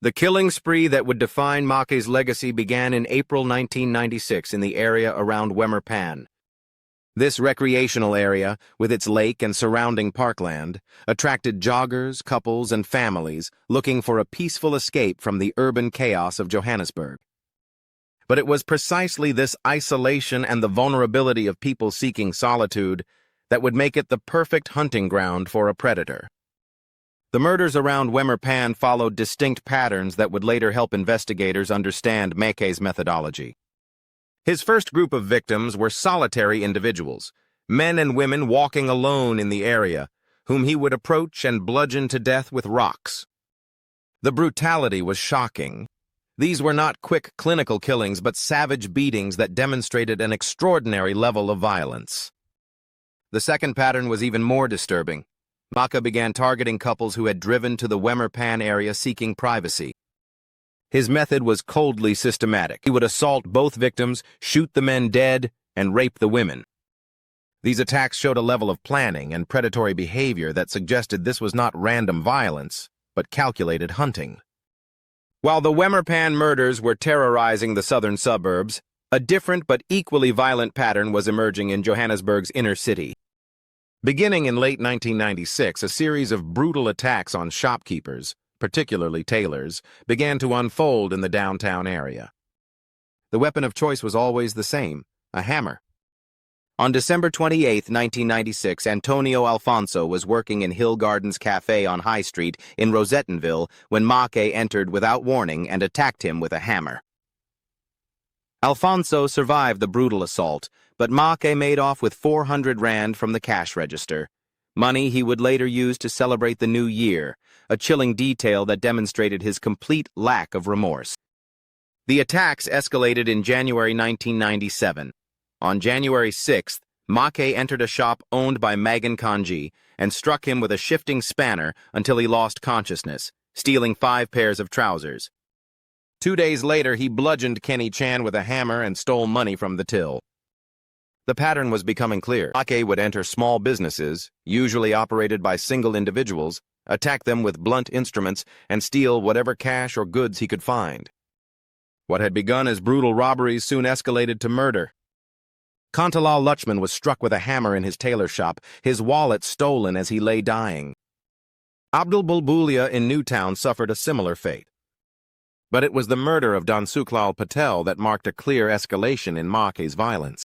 The killing spree that would define Maque's legacy began in April 1996 in the area around Wemerpan. This recreational area, with its lake and surrounding parkland, attracted joggers, couples, and families looking for a peaceful escape from the urban chaos of Johannesburg. But it was precisely this isolation and the vulnerability of people seeking solitude that would make it the perfect hunting ground for a predator. The murders around Wemerpan followed distinct patterns that would later help investigators understand Maque's methodology. His first group of victims were solitary individuals, men and women walking alone in the area, whom he would approach and bludgeon to death with rocks. The brutality was shocking. These were not quick clinical killings, but savage beatings that demonstrated an extraordinary level of violence. The second pattern was even more disturbing. Maque began targeting couples who had driven to the Wemerpan area seeking privacy. His method was coldly systematic. He would assault both victims, shoot the men dead, and rape the women. These attacks showed a level of planning and predatory behavior that suggested this was not random violence, but calculated hunting. While the Wemerpan murders were terrorizing the southern suburbs, a different but equally violent pattern was emerging in Johannesburg's inner city. Beginning in late 1996, a series of brutal attacks on shopkeepers, particularly tailors, began to unfold in the downtown area. The weapon of choice was always the same, a hammer. On December 28, 1996, Antonio Alfonso was working in Hill Gardens Cafe on High Street in Rosettenville when Maque entered without warning and attacked him with a hammer. Alfonso survived the brutal assault, but Maque made off with 400 rand from the cash register, money he would later use to celebrate the new year, a chilling detail that demonstrated his complete lack of remorse. The attacks escalated in January 1997. On January 6th, Maque entered a shop owned by Magan Kanji and struck him with a shifting spanner until he lost consciousness, stealing 5 pairs of trousers. 2 days later, he bludgeoned Kenny Chan with a hammer and stole money from the till. The pattern was becoming clear. Maque would enter small businesses, usually operated by single individuals, attack them with blunt instruments, and steal whatever cash or goods he could find. What had begun as brutal robberies soon escalated to murder. Kantalal Lutchman was struck with a hammer in his tailor shop, his wallet stolen as he lay dying. Abdul Bulbulia in Newtown suffered a similar fate. But it was the murder of Dansuklal Patel that marked a clear escalation in Maque's violence.